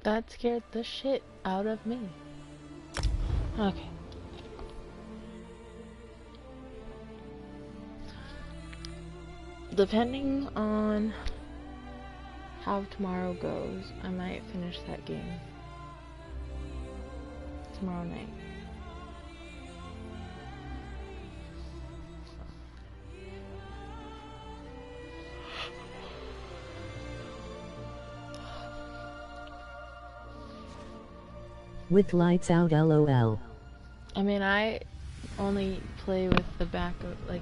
That scared the shit out of me. Okay. Depending on how tomorrow goes, I might finish that game tomorrow night. With lights out, lol. I mean, I only play with the back of, like,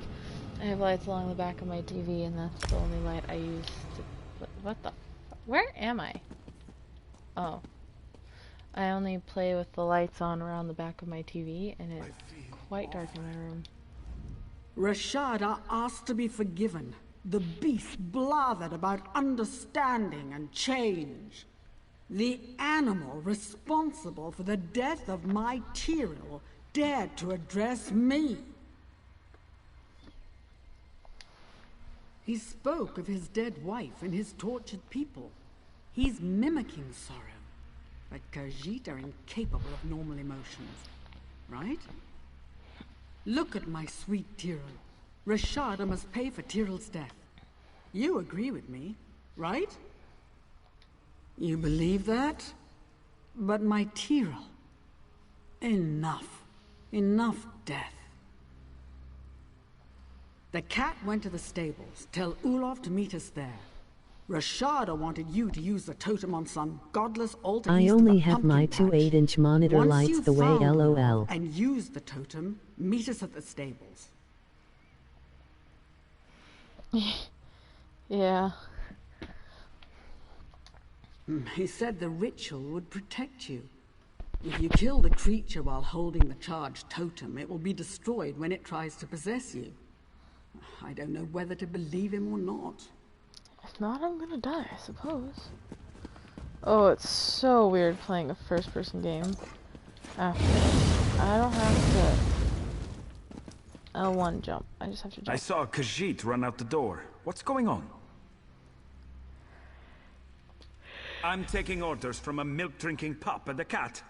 I have lights along the back of my TV, and that's the only light I use to, what the, where am I? Oh. I only play with the lights on around the back of my TV, and it's quite dark in my room. Rashada asked to be forgiven. The beast blathered about understanding and change. The animal responsible for the death of my Tyrell dared to address me. He spoke of his dead wife and his tortured people. He's mimicking sorrow. But Khajiit are incapable of normal emotions, right? Look at my sweet Tyrell. Rashada must pay for Tyrell's death. You agree with me, right? You believe that? But my Tyrell... Enough. Enough death. The cat went to the stables. Tell Ulov to meet us there. Rashada wanted you to use the totem on some godless altar. I only have my 2 8-inch monitor lights the way lol. And use the totem, meet us at the stables. Yeah. He said the ritual would protect you. If you kill the creature while holding the charged totem, it will be destroyed when it tries to possess you. I don't know whether to believe him or not. If not, I'm gonna die, I suppose. Oh, it's so weird playing a first-person game after. I don't have to L1 jump. I just have to jump. I saw Khajiit run out the door. What's going on? I'm taking orders from a milk-drinking pup and a cat.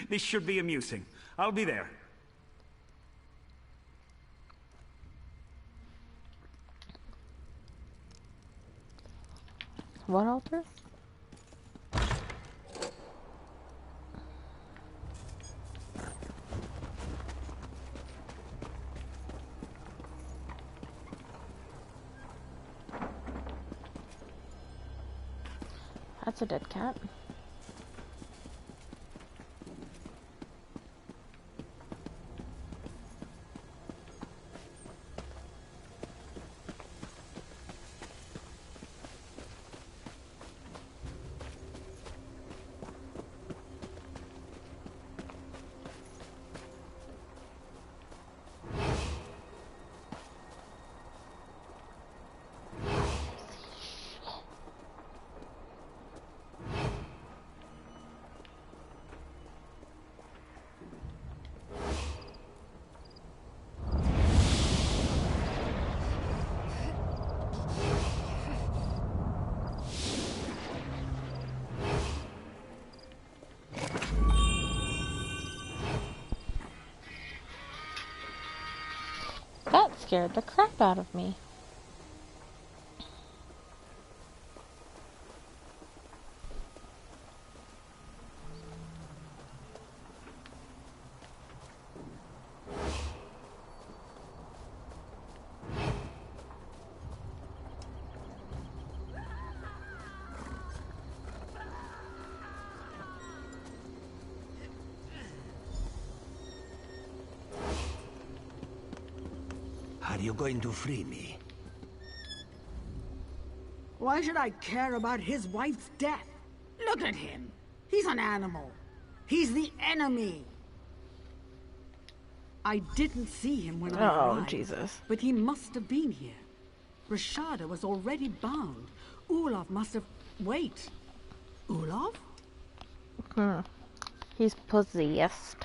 This should be amusing. I'll be there. What altar? That's a dead cat. That scared the crap out of me. Are you going to free me? Why should I care about his wife's death? Look at him. He's an animal. He's the enemy. I didn't see him when I arrived. Oh, Jesus. But he must have been here. Rashada was already bound. Ulov must have... Wait. Ulov? He's possessed.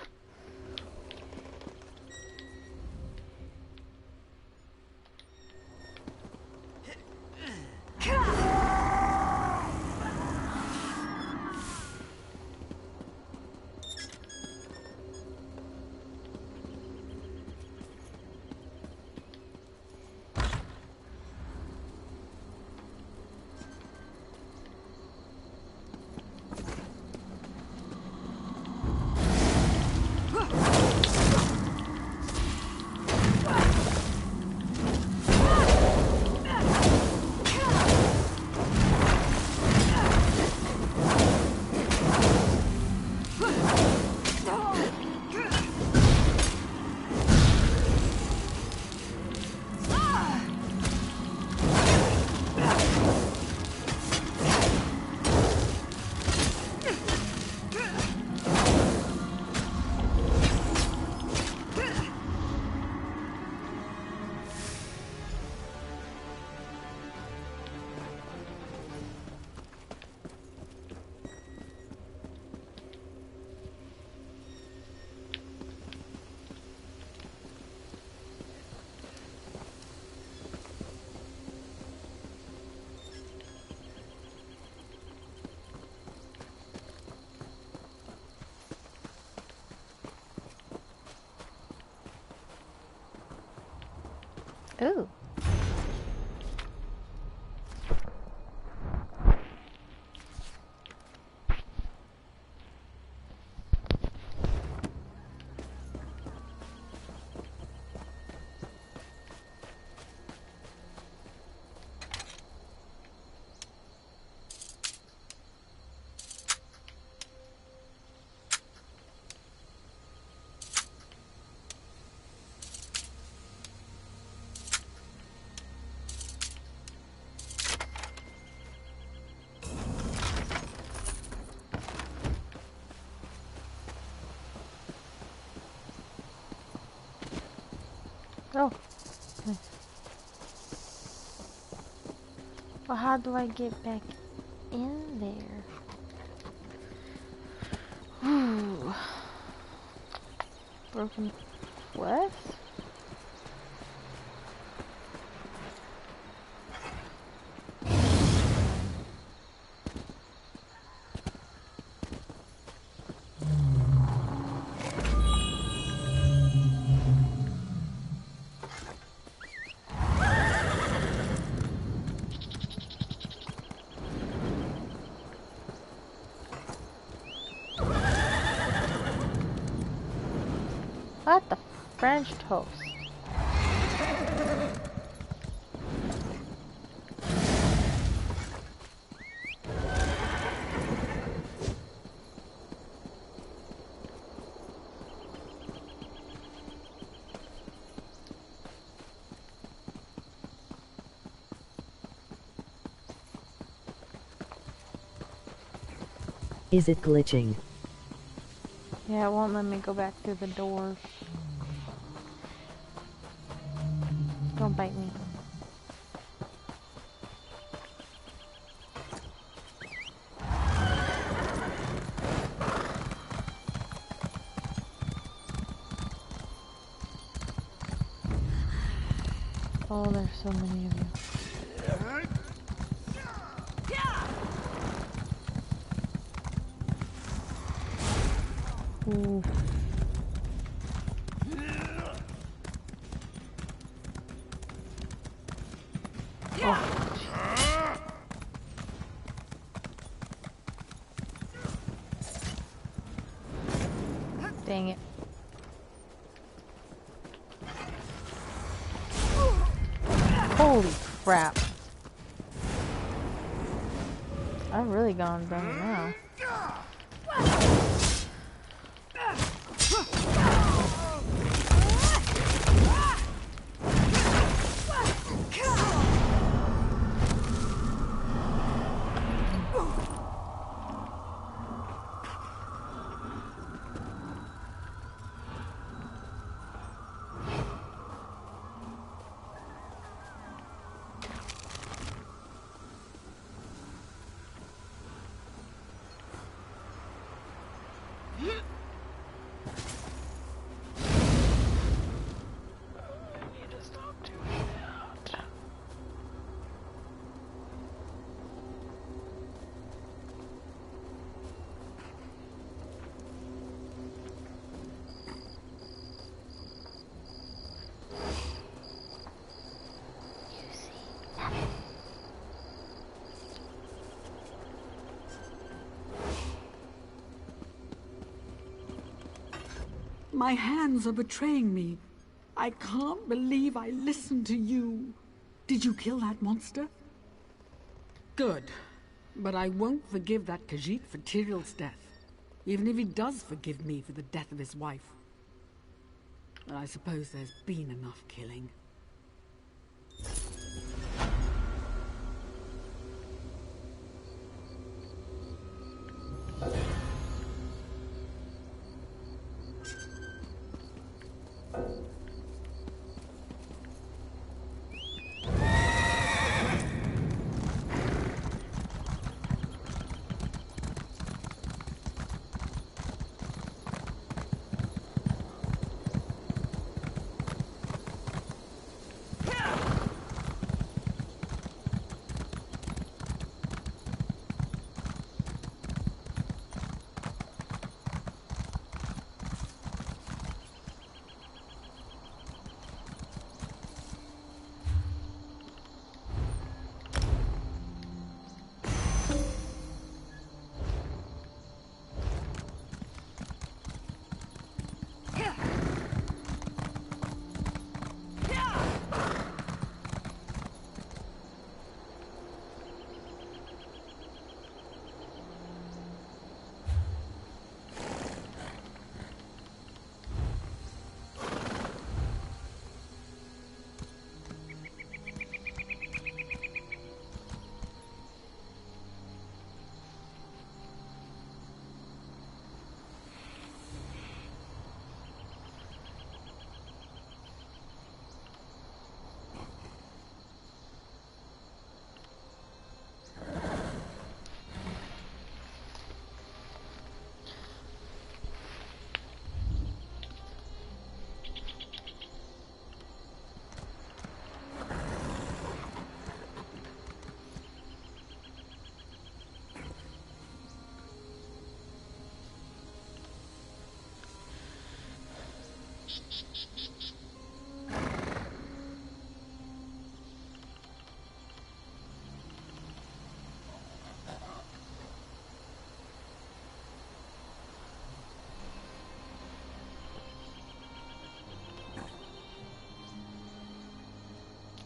Ooh. Oh. Nice. Well, how do I get back in there? Ooh. Broken what? What the French toast? Is it glitching? Yeah, it won't let me go back through the doors. Don't bite me. Oh, there's so many of you. Ooh. Oh. Dang it. Holy crap. I've really gone down now. My hands are betraying me. I can't believe I listened to you. Did you kill that monster? Good. But I won't forgive that Khajiit for Tyrell's death. Even if he does forgive me for the death of his wife. But I suppose there's been enough killing.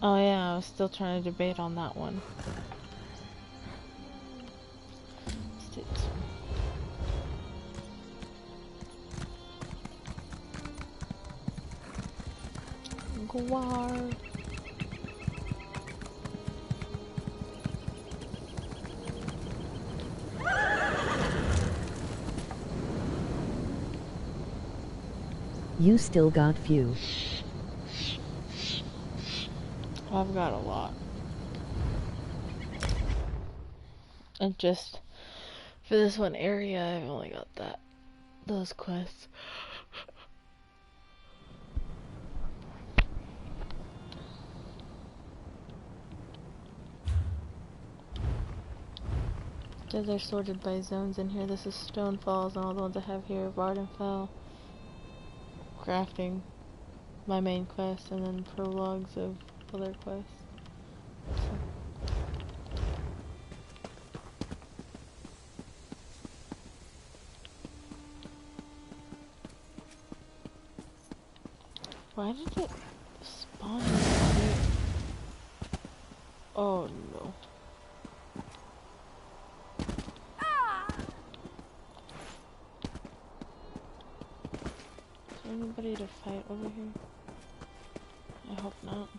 Oh yeah, I was still trying to debate on that one. Let's do this one. Guar. You still got few. I've got a lot. And just for this one area, I've only got those quests. Yeah, they're sorted by zones in here. This is Stone Falls, and all the ones I have here: Vardenfell, crafting, my main quest, and then prologues of other quests. So. Why did it spawn here? Oh no. Is there anybody to fight over here? I hope not.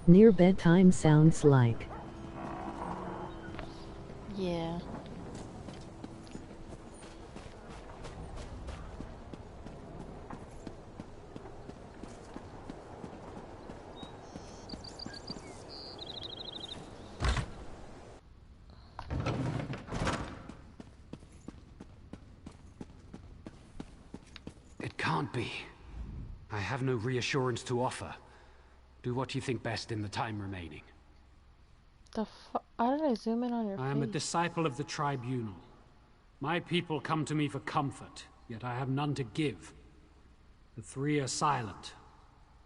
Near bedtime sounds like. Yeah. It can't be. I have no reassurance to offer. Do what you think best in the time remaining. How did I zoom in on your face? I am a disciple of the Tribunal. My people come to me for comfort, yet I have none to give. The three are silent.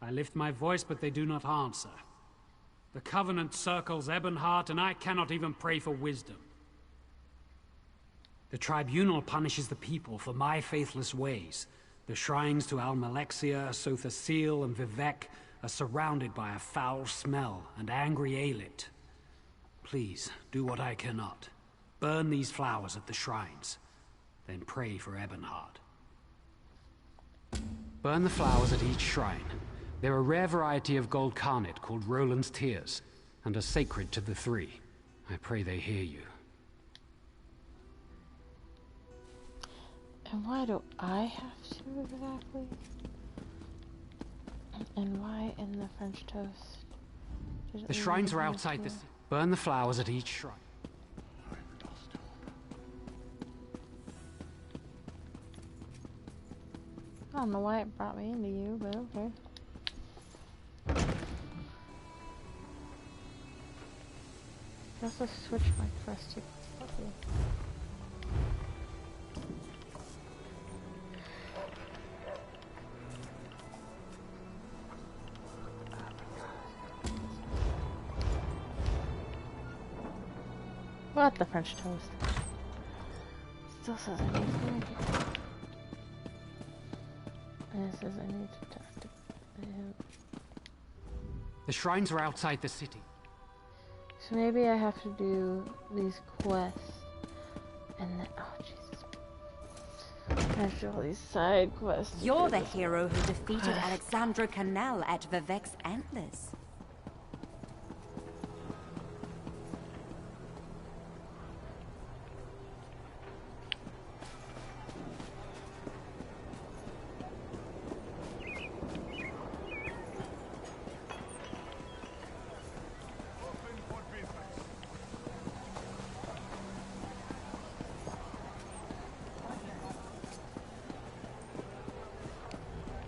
I lift my voice, but they do not answer. The Covenant circles Ebonheart, and I cannot even pray for wisdom. The Tribunal punishes the people for my faithless ways. The shrines to Almalexia, Sothasil, and Vivec are surrounded by a foul smell and angry Aelid. Please, do what I cannot. Burn these flowers at the shrines, then pray for Ebonheart. Burn the flowers at each shrine. They're a rare variety of gold garnet called Roland's Tears, and are sacred to the three. I pray they hear you. And why do I have to exactly? And why in the French toast? The shrines are outside the city. Burn the flowers at each shrine. I don't know why it brought me into you, but okay. I also switch my quest to puppy. What the French toast? Still says I need to drink it. And it says I need to talk to him. The shrines are outside the city. So maybe I have to do these quests. And then, oh Jesus. I have to do all these side quests. You're the hero who defeated Alexandra Canal at Vivec's Antlers.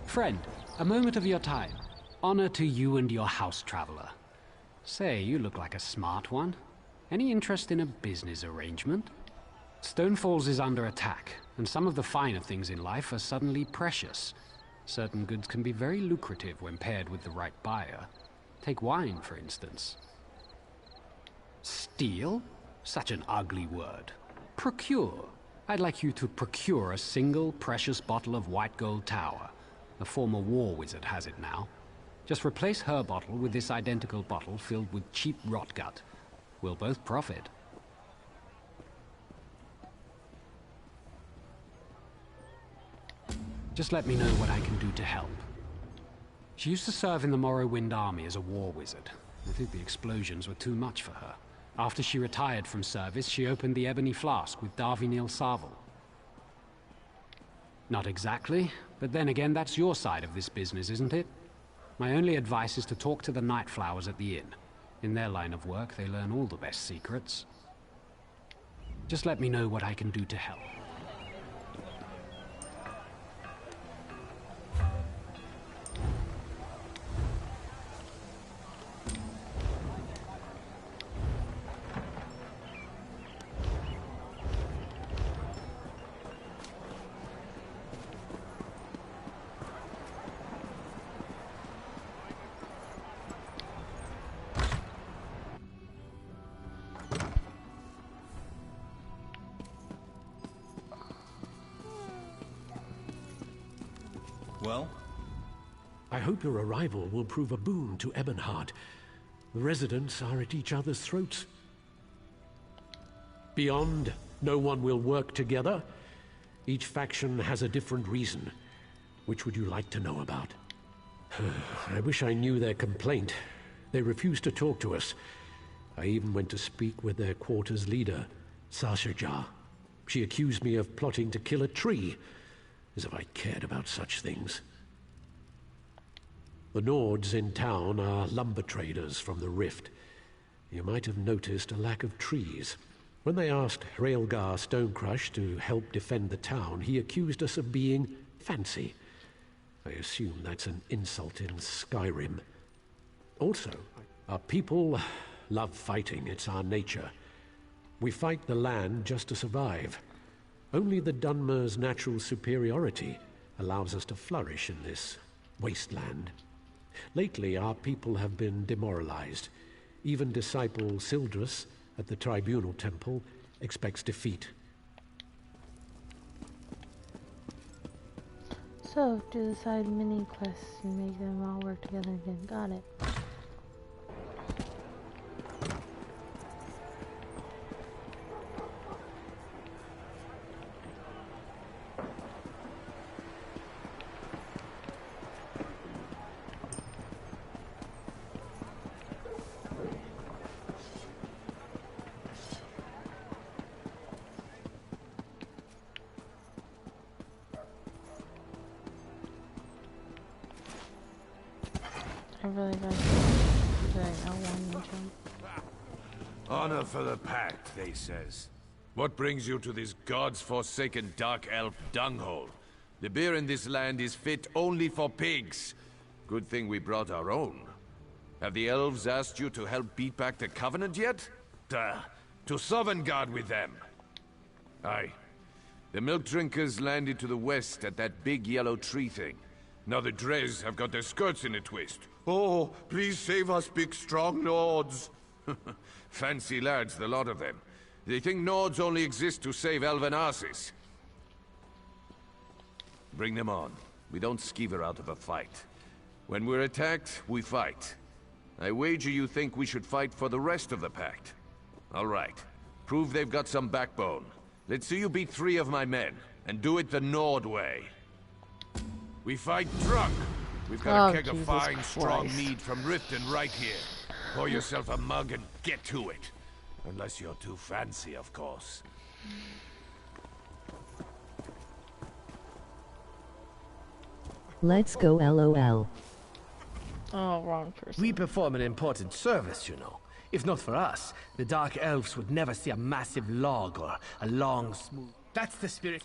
Friend, a moment of your time. Honor to you and your house traveler. Say, you look like a smart one. Any interest in a business arrangement? Stonefalls is under attack, and some of the finer things in life are suddenly precious. Certain goods can be very lucrative when paired with the right buyer. Take wine, for instance. Steal? Such an ugly word. Procure. I'd like you to procure a single precious bottle of white gold tower. The former war wizard has it now. Just replace her bottle with this identical bottle filled with cheap rotgut. We'll both profit. Just let me know what I can do to help. She used to serve in the Morrowind army as a war wizard. I think the explosions were too much for her. After she retired from service, she opened the Ebony Flask with Darvinil Sarvel. Not exactly, but then again, that's your side of this business, isn't it? My only advice is to talk to the Nightflowers at the inn. In their line of work, they learn all the best secrets. Just let me know what I can do to help. Well? I hope your arrival will prove a boon to Ebonheart. The residents are at each other's throats. Beyond, no one will work together. Each faction has a different reason. Which would you like to know about? I wish I knew their complaint. They refused to talk to us. I even went to speak with their quarters leader, Sashajar. She accused me of plotting to kill a tree. As if I cared about such things. The Nords in town are lumber traders from the Rift. You might have noticed a lack of trees. When they asked Hraelgar Stonecrush to help defend the town, he accused us of being fancy. I assume that's an insult in Skyrim. Also, our people love fighting. It's our nature. We fight the land just to survive. Only the Dunmer's natural superiority allows us to flourish in this wasteland. Lately, our people have been demoralized. Even disciple Sildrus at the Tribunal Temple expects defeat. So, do the side mini quests and make them all work together again. Got it. I really got doing L1 jump. Honor for the pact, they says. What brings you to this god's forsaken dark elf dunghole? The beer in this land is fit only for pigs. Good thing we brought our own. Have the elves asked you to help beat back the Covenant yet? To Sovngarde with them. Aye. The milk drinkers landed to the west at that big yellow tree thing. Now the Dres have got their skirts in a twist. Oh, please save us, big strong Nords. Fancy lads, the lot of them. They think Nords only exist to save elven asses. Bring them on. We don't skeever out of a fight. When we're attacked, we fight. I wager you think we should fight for the rest of the pact. All right. Prove they've got some backbone. Let's see you beat 3 of my men, and do it the Nord way. We fight drunk. We've got a keg of fine, strong mead from Riften right here. Pour yourself a mug and get to it. Unless you're too fancy, of course. Let's go LOL. Oh, wrong person. We perform an important service, you know. If not for us, the Dark Elves would never see a massive log or a long, smooth... That's the spirit.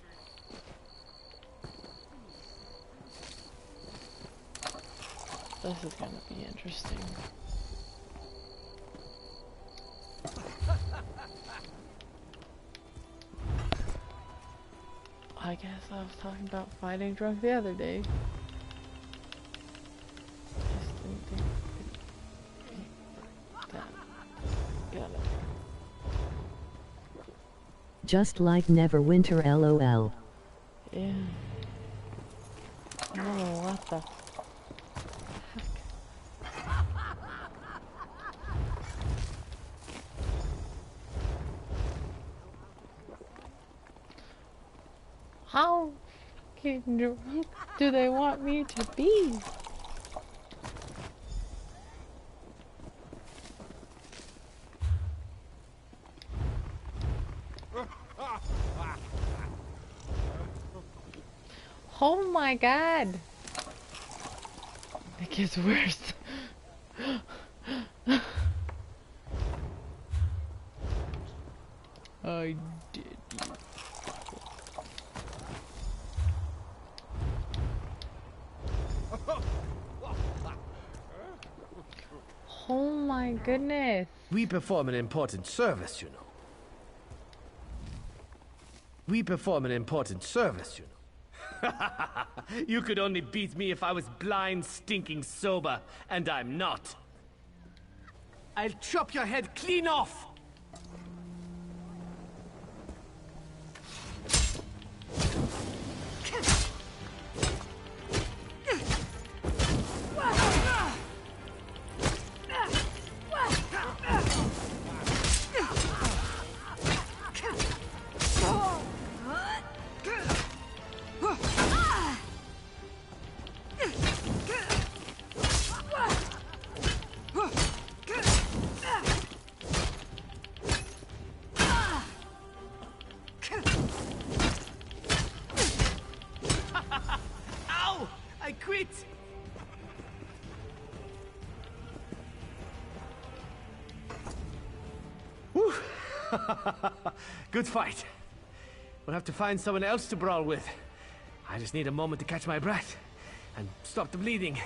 This is gonna be interesting. I guess I was talking about fighting drunk the other day. Just didn't think that. Got it. Just like Neverwinter LOL. Yeah. Oh, what the heck? How drunk do they want me to be? Oh my god! It gets worse. I did. Oh my goodness. We perform an important service, you know. We perform an important service, you know. You could only beat me if I was blind, stinking sober, and I'm not. I'll chop your head clean off! Good fight. We'll have to find someone else to brawl with. I just need a moment to catch my breath and stop the bleeding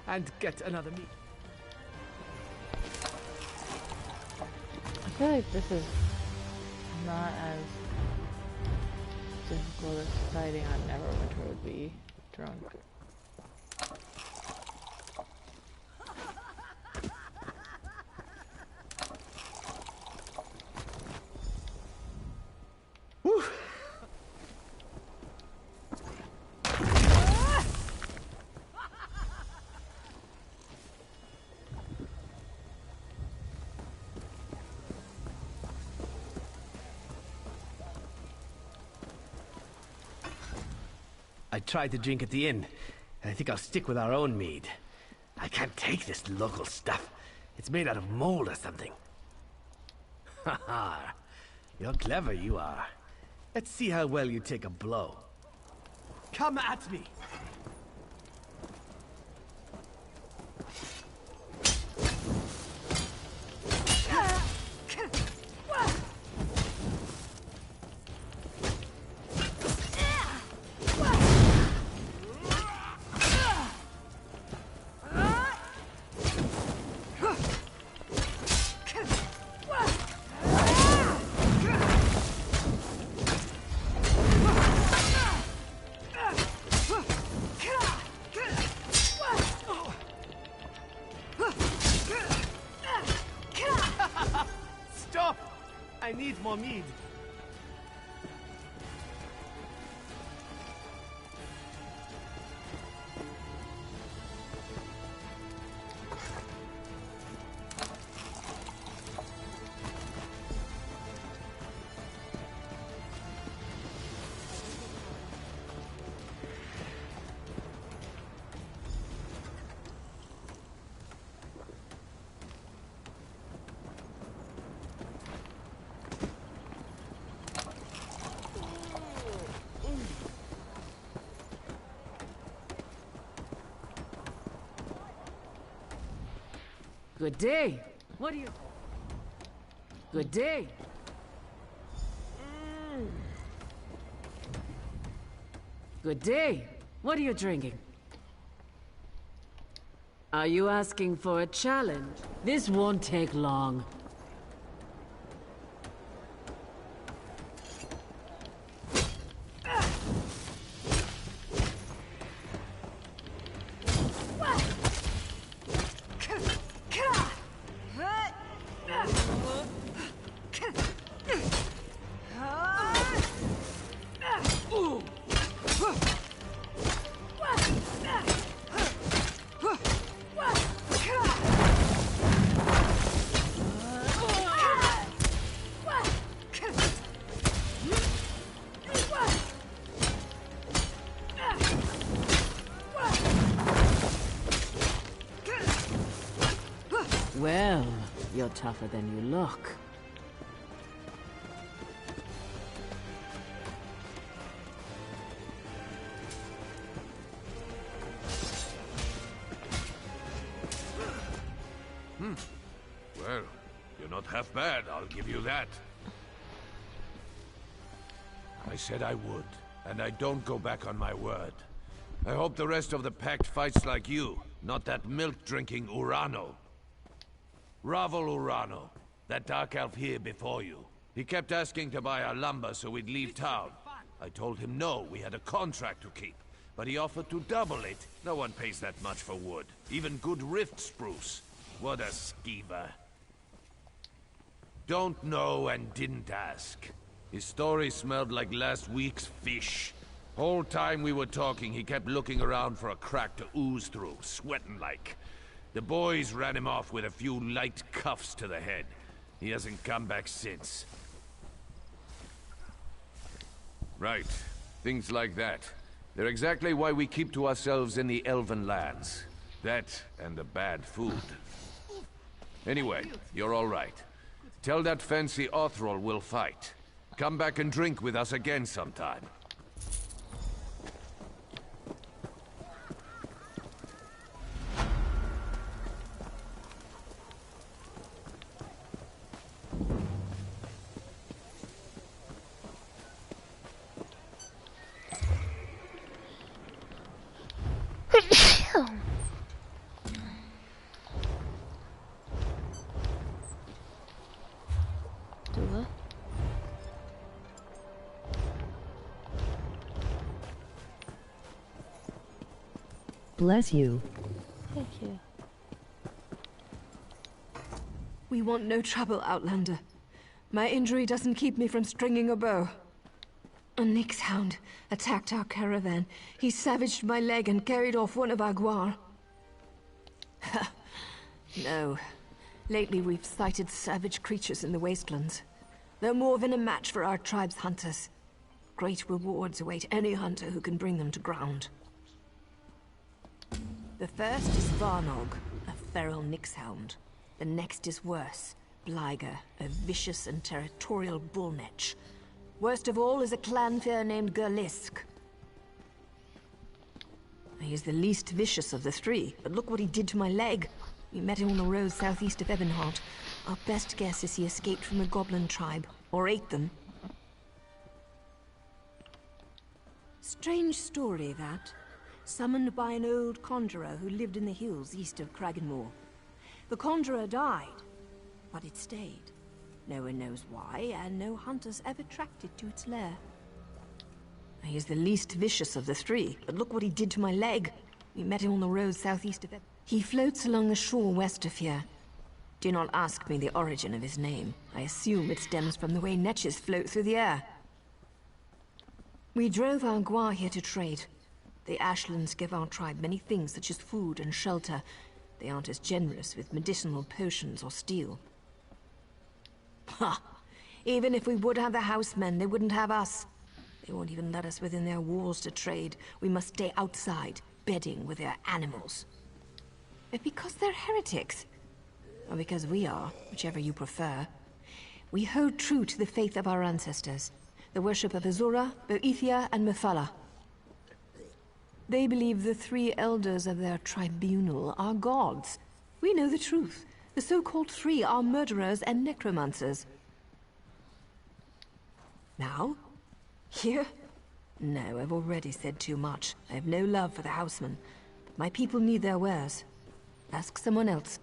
and get another meat. I feel like this is not as difficult as fighting on Neverwinter would be drunk. I tried to drink at the inn, and I think I'll stick with our own mead. I can't take this local stuff. It's made out of mold or something. Haha, you're clever, you are. Let's see how well you take a blow. Come at me! I need more mead. Good day. What do you... Good day. Good day. What are you drinking? Are you asking for a challenge? This won't take long. Well, you're tougher than you look. Well, you're not half bad, I'll give you that. I said I would, and I don't go back on my word. I hope the rest of the Pact fights like you, not that milk-drinking Urano. Ravel Urano, that dark elf here before you. He kept asking to buy our lumber so we'd leave town. I told him no, we had a contract to keep. But he offered to double it. No one pays that much for wood. Even good rift spruce. What a skeever. Don't know and didn't ask. His story smelled like last week's fish. Whole time we were talking, he kept looking around for a crack to ooze through, sweating like. The boys ran him off with a few light cuffs to the head. He hasn't come back since. Right. Things like that. They're exactly why we keep to ourselves in the Elven lands. That and the bad food. Anyway, you're all right. Tell that fancy Othrol we'll fight. Come back and drink with us again sometime. Dula? Bless you. Thank you. We want no trouble, Outlander. My injury doesn't keep me from stringing a bow. A Nyx hound attacked our caravan. He savaged my leg and carried off one of our guar. No. Lately we've sighted savage creatures in the wastelands. They're more than a match for our tribe's hunters. Great rewards await any hunter who can bring them to ground. The first is Varnog, a feral Nyx hound. The next is worse, Blyger, a vicious and territorial bullnetch. Worst of all is a clanfear named Gerlisk. He's the least vicious of the three, but look what he did to my leg. We met him on the road southeast of Ebonheart. Our best guess is he escaped from a goblin tribe, or ate them. Strange story, that. Summoned by an old conjurer who lived in the hills east of Kraganmore. The conjurer died, but it stayed. No one knows why, and no hunters ever tracked it to its lair. He is the least vicious of the three, but look what he did to my leg. We met him on the road southeast of He floats along the shore west of here. Do not ask me the origin of his name. I assume it stems from the way netches float through the air. We drove our Gua here to trade. The Ashlands give our tribe many things such as food and shelter. They aren't as generous with medicinal potions or steel. Ha! Even if we would have the housemen, they wouldn't have us. They won't even let us within their walls to trade. We must stay outside, bedding with their animals. But because they're heretics, or because we are, whichever you prefer, we hold true to the faith of our ancestors, the worship of Azura, Boethia, and Mephala. They believe the 3 elders of their tribunal are gods. We know the truth. The so-called 3 are murderers and necromancers. Now? Here? No, I've already said too much. I have no love for the housemen. But my people need their wares. Ask someone else.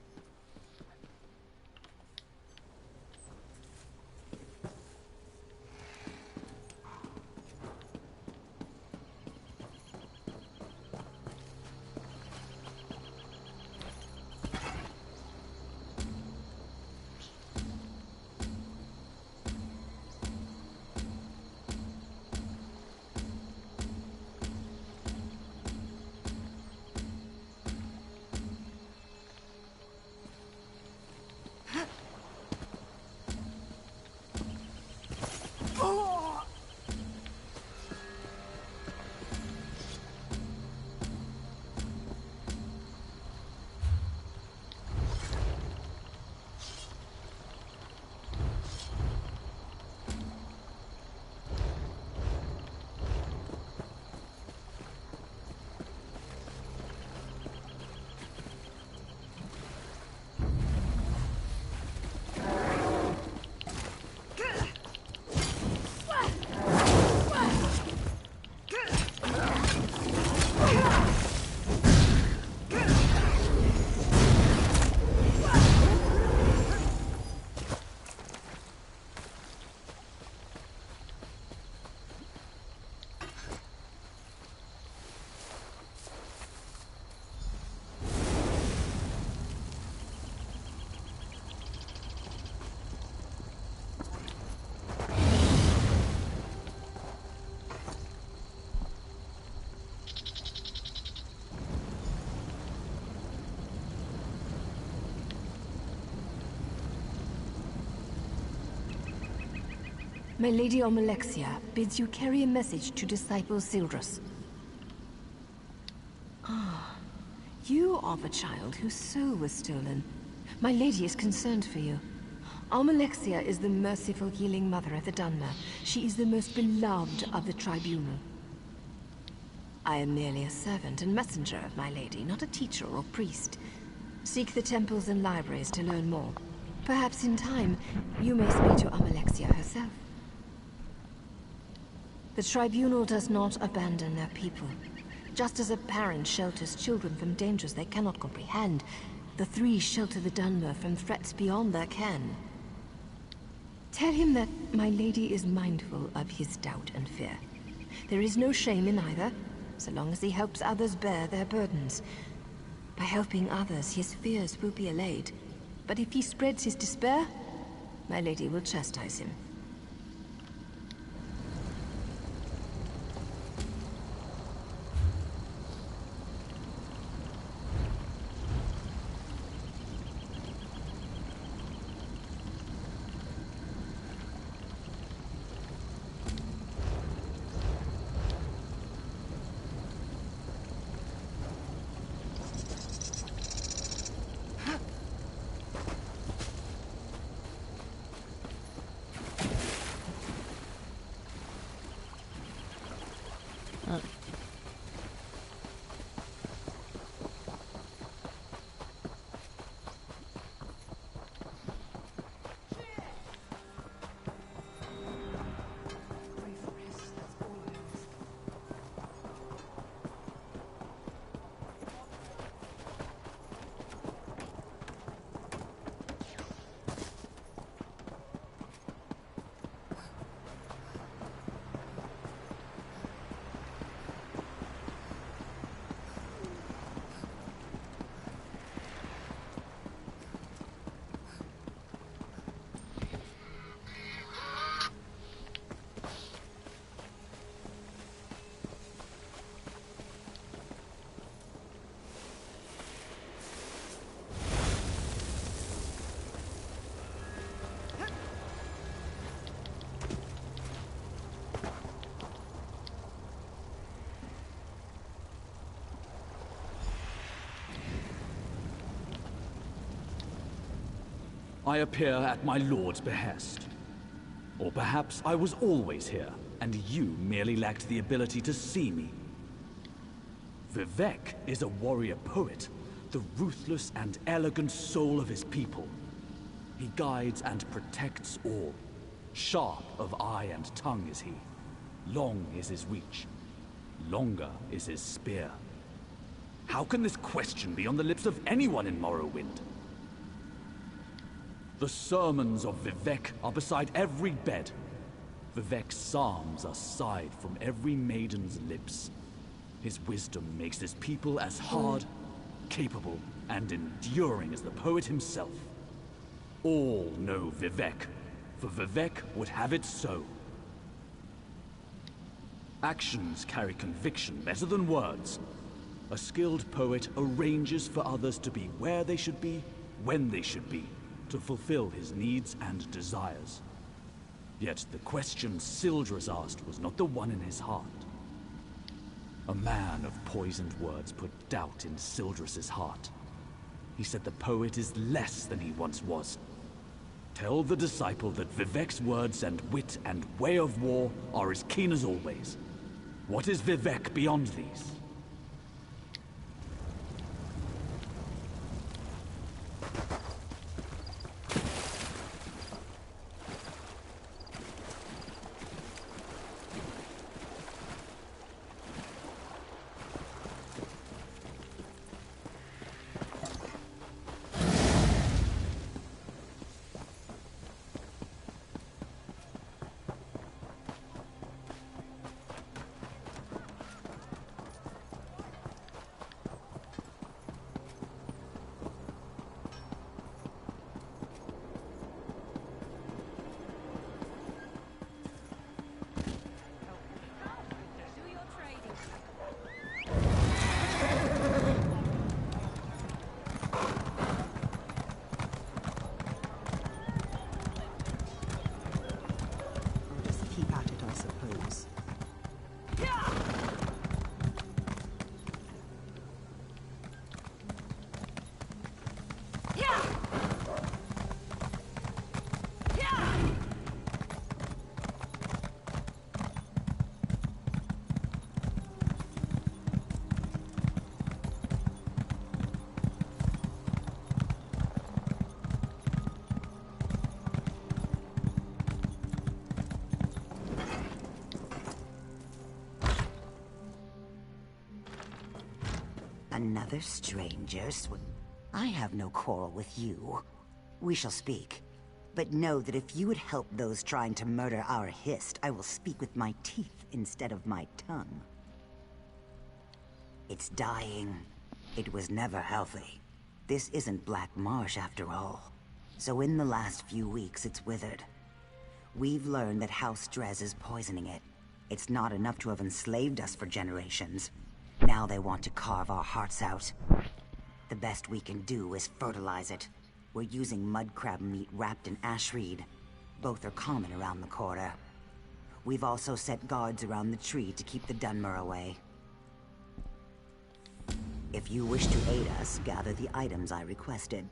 My Lady Almalexia bids you carry a message to Disciple Sildrus. Ah, you are the child whose soul was stolen. My lady is concerned for you. Almalexia is the merciful healing mother of the Dunmer. She is the most beloved of the Tribunal. I am merely a servant and messenger of my lady, not a teacher or priest. Seek the temples and libraries to learn more. Perhaps in time, you may speak to Almalexia herself. The Tribunal does not abandon their people. Just as a parent shelters children from dangers they cannot comprehend, the 3 shelter the Dunmer from threats beyond their ken. Tell him that my lady is mindful of his doubt and fear. There is no shame in either, so long as he helps others bear their burdens. By helping others, his fears will be allayed. But if he spreads his despair, my lady will chastise him. I appear at my lord's behest. Or perhaps I was always here, and you merely lacked the ability to see me. Vivec is a warrior poet, the ruthless and elegant soul of his people. He guides and protects all. Sharp of eye and tongue is he. Long is his reach. Longer is his spear. How can this question be on the lips of anyone in Morrowind? The sermons of Vivec are beside every bed. Vivec's psalms are sighed from every maiden's lips. His wisdom makes his people as hard, capable, and enduring as the poet himself. All know Vivec, for Vivec would have it so. Actions carry conviction better than words. A skilled poet arranges for others to be where they should be, when they should be, to fulfill his needs and desires. Yet the question Sildras asked was not the one in his heart. A man of poisoned words put doubt in Sildras's heart. He said the poet is less than he once was. Tell the disciple that Vivec's words and wit and way of war are as keen as always. What is Vivec beyond these? Another stranger I have no quarrel with you. We shall speak. But know that if you would help those trying to murder our Hist, I will speak with my teeth instead of my tongue. It's dying. It was never healthy. This isn't Black Marsh after all. So in the last few weeks, it's withered. We've learned that House Drez is poisoning it. It's not enough to have enslaved us for generations. Now they want to carve our hearts out. The best we can do is fertilize it. We're using mud crab meat wrapped in ashreed. Both are common around the quarter. We've also set guards around the tree to keep the Dunmer away. If you wish to aid us, gather the items I requested.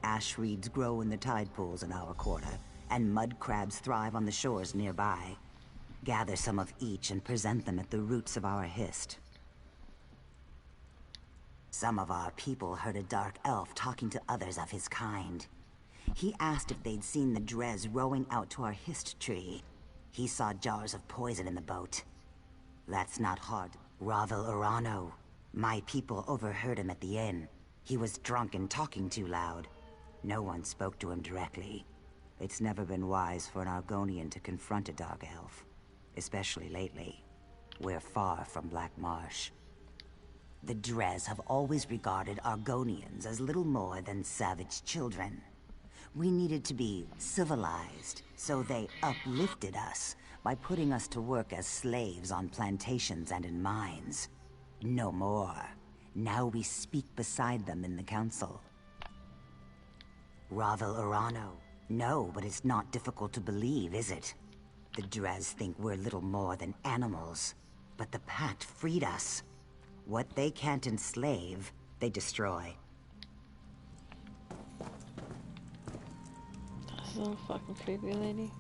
Ashreeds grow in the tide pools in our quarter, and mud crabs thrive on the shores nearby. Gather some of each and present them at the roots of our Hist. Some of our people heard a dark elf talking to others of his kind. He asked if they'd seen the Drez rowing out to our Hist tree. He saw jars of poison in the boat. That's not hard. Ravel Urano. My people overheard him at the inn. He was drunk and talking too loud. No one spoke to him directly. It's never been wise for an Argonian to confront a dark elf. Especially lately. We're far from Black Marsh. The Drez have always regarded Argonians as little more than savage children. We needed to be civilized, so they uplifted us by putting us to work as slaves on plantations and in mines. No more. Now we speak beside them in the council. Ravel Urano. No, but it's not difficult to believe, is it? The Drez think we're little more than animals, but the Pact freed us. What they can't enslave, they destroy. little fucking creepy lady.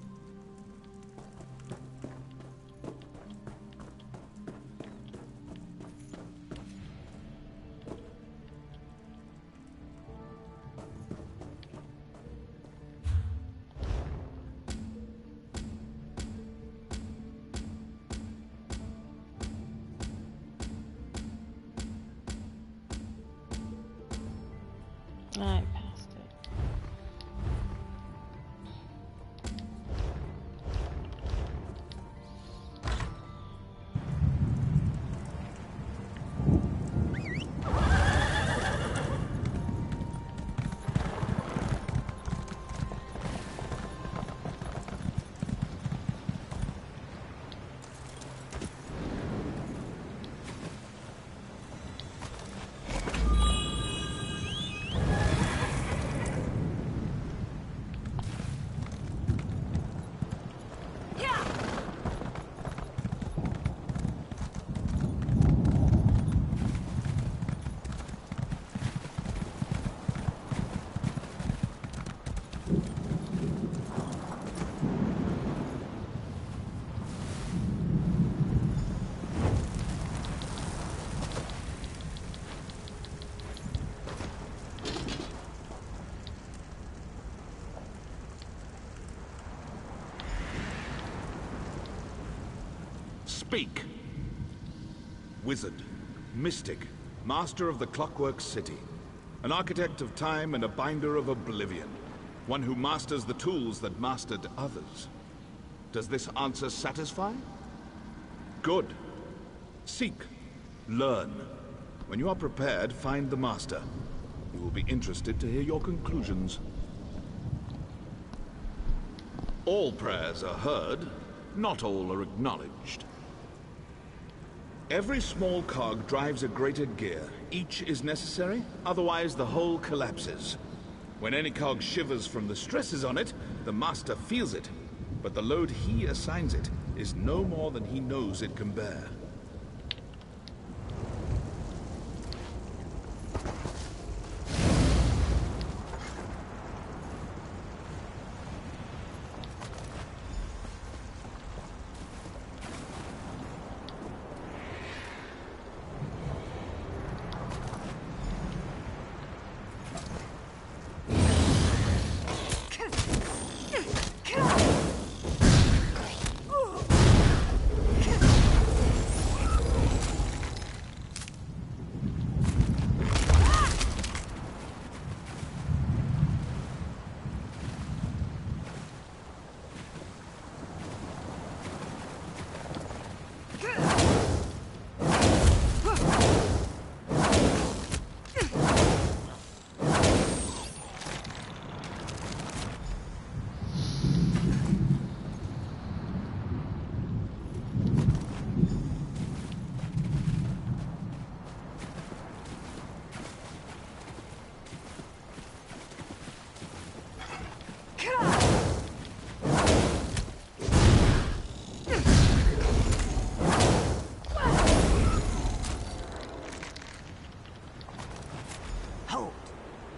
I passed it. Speak! Wizard, mystic, master of the Clockwork City, an architect of time and a binder of oblivion, one who masters the tools that mastered others. Does this answer satisfy? Good. Seek. Learn. When you are prepared, find the master. He will be interested to hear your conclusions. All prayers are heard, not all are acknowledged. Every small cog drives a greater gear. Each is necessary, otherwise the whole collapses. When any cog shivers from the stresses on it, the master feels it. But the load he assigns it is no more than he knows it can bear.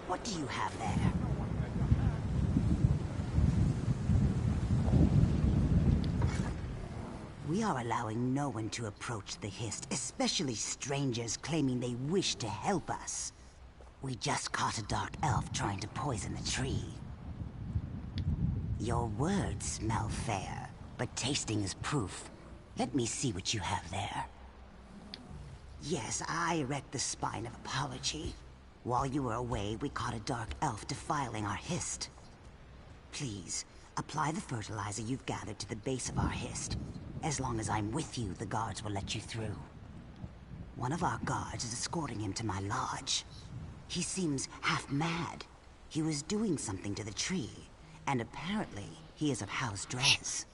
What do you have there? We are allowing no one to approach the Hist, especially strangers claiming they wish to help us. We just caught a dark elf trying to poison the tree. Your words smell fair, but tasting is proof. Let me see what you have there. Yes, I erect the spine of apology. While you were away, we caught a dark elf defiling our Hist. Please, apply the fertilizer you've gathered to the base of our Hist. As long as I'm with you, the guards will let you through. One of our guards is escorting him to my lodge. He seems half mad. He was doing something to the tree, and apparently he is of House Dres.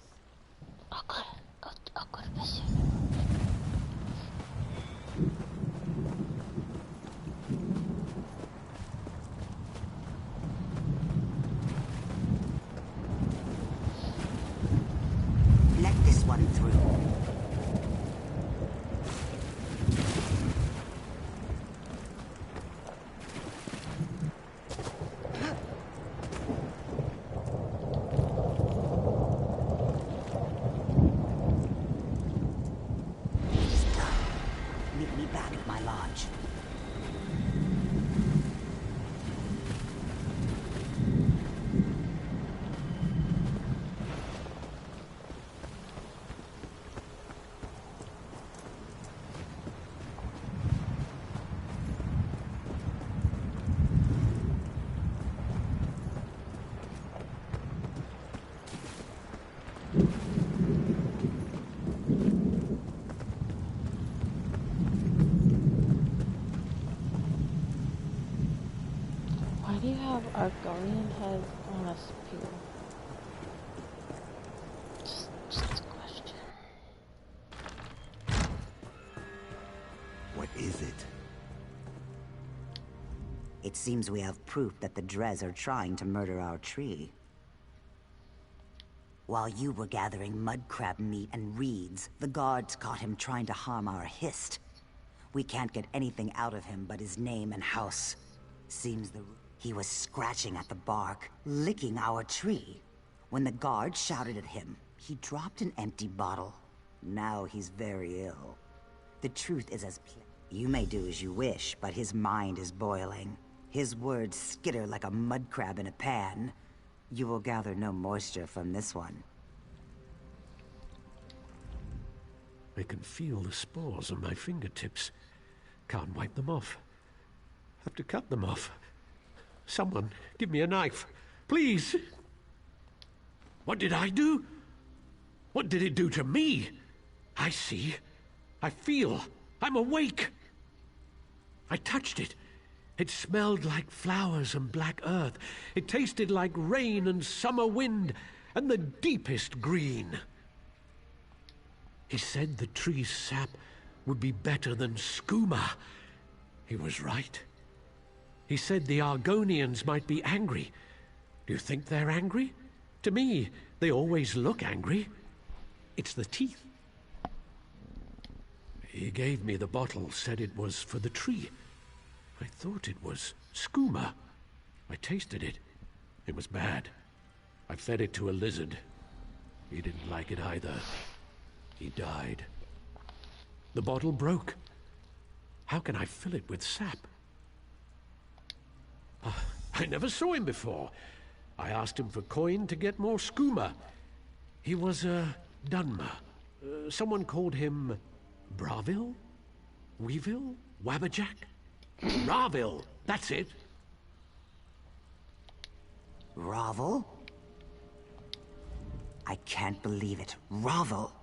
Let this one through. Why do you have Argonian heads on a spear? Just a question. What is it? It seems we have proof that the Dres are trying to murder our tree. While you were gathering mudcrab meat and reeds, the guards caught him trying to harm our Hist. We can't get anything out of him but his name and house. Seems he was scratching at the bark, licking our tree. When the guard shouted at him, he dropped an empty bottle. Now he's very ill. The truth is as plain. You may do as you wish, but his mind is boiling. His words skitter like a mud crab in a pan. You will gather no moisture from this one. I can feel the spores on my fingertips. Can't wipe them off. Have to cut them off. Someone, give me a knife. Please! What did I do? What did it do to me? I see. I feel. I'm awake. I touched it. It smelled like flowers and black earth. It tasted like rain and summer wind and the deepest green. He said the tree's sap would be better than skooma. He was right. He said the Argonians might be angry. Do you think they're angry? To me, they always look angry. It's the teeth. He gave me the bottle, said it was for the tree. I thought it was skooma. I tasted it. It was bad. I fed it to a lizard. He didn't like it either. He died. The bottle broke. How can I fill it with sap? I never saw him before. I asked him for coin to get more skooma. He was a Dunmer. Someone called him Bravil? Weevil? Wabberjack? Ravil, that's it. Ravel? I can't believe it. Ravel!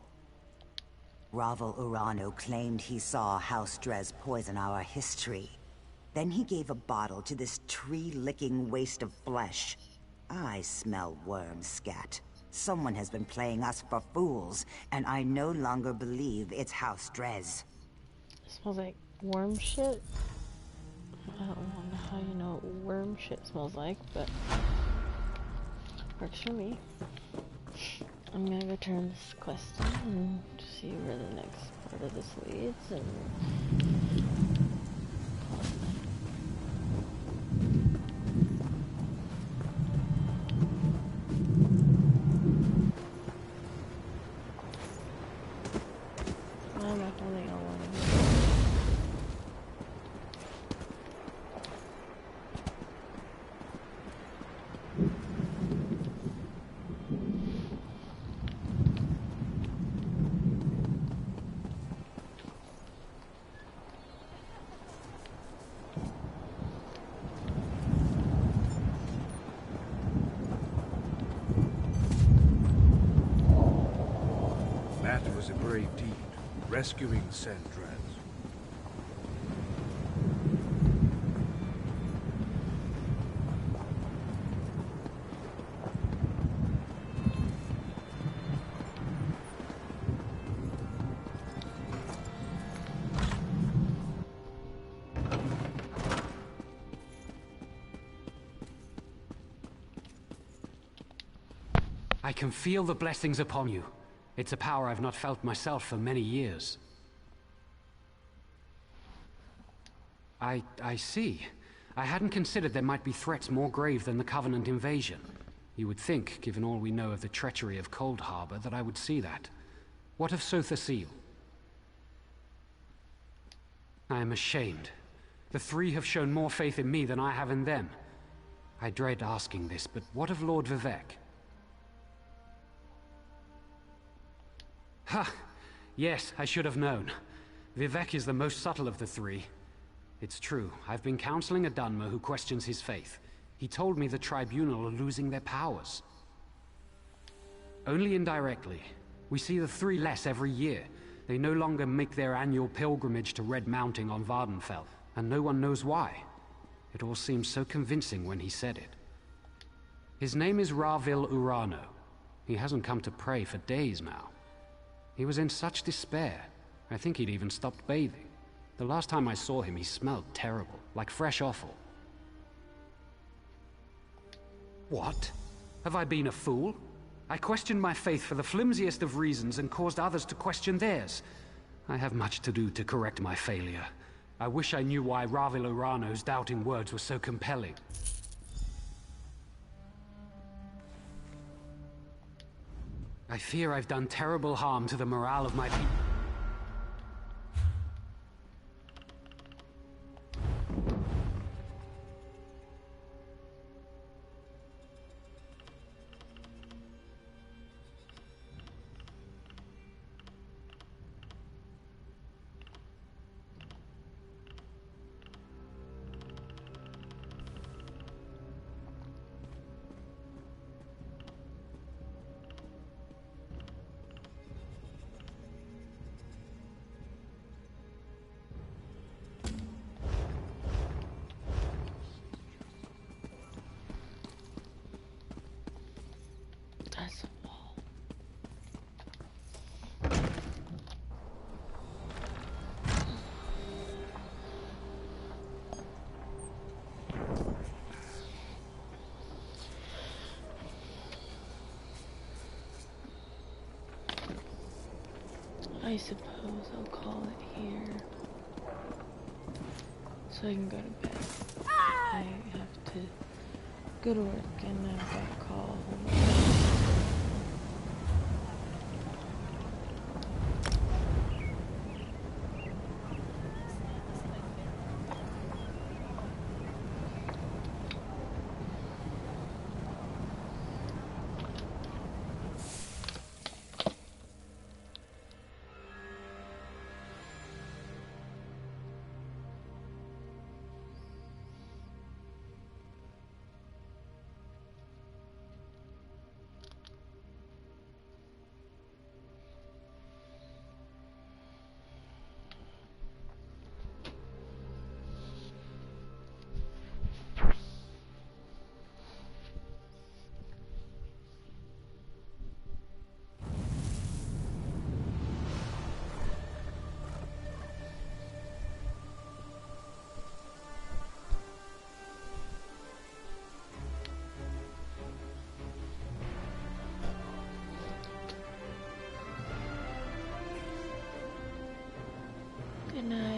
Ravel Urano claimed he saw House Dres poison our history. Then he gave a bottle to this tree-licking waste of flesh. I smell worm scat. Someone has been playing us for fools, and I no longer believe it's House Dres. It smells like worm shit. I don't know how you know what worm shit smells like, but works for me. I'm gonna return this quest and see where the next part of this leads, and I'm not holding on one. That was a brave deed, rescuing Sandraz. I can feel the blessings upon you. It's a power I've not felt myself for many years. I see. I hadn't considered there might be threats more grave than the Covenant invasion. You would think, given all we know of the treachery of Cold Harbor, that I would see that. What of Sotha Sil? I am ashamed. The three have shown more faith in me than I have in them. I dread asking this, but what of Lord Vivec? Ha! Yes, I should have known. Vivec is the most subtle of the three. It's true, I've been counseling a Dunmer who questions his faith. He told me the Tribunal are losing their powers. Only indirectly. We see the three less every year. They no longer make their annual pilgrimage to Red Mountain on Vardenfell, and no one knows why. It all seemed so convincing when he said it. His name is Ravil Urano. He hasn't come to pray for days now. He was in such despair. I think he'd even stopped bathing. The last time I saw him, he smelled terrible, like fresh offal. What? Have I been a fool? I questioned my faith for the flimsiest of reasons and caused others to question theirs. I have much to do to correct my failure. I wish I knew why Ravil Urano's doubting words were so compelling. I fear I've done terrible harm to the morale of my people. That's a wall. I suppose I'll call it here so I can go to bed. I have to go to work and I've got a call. Good night.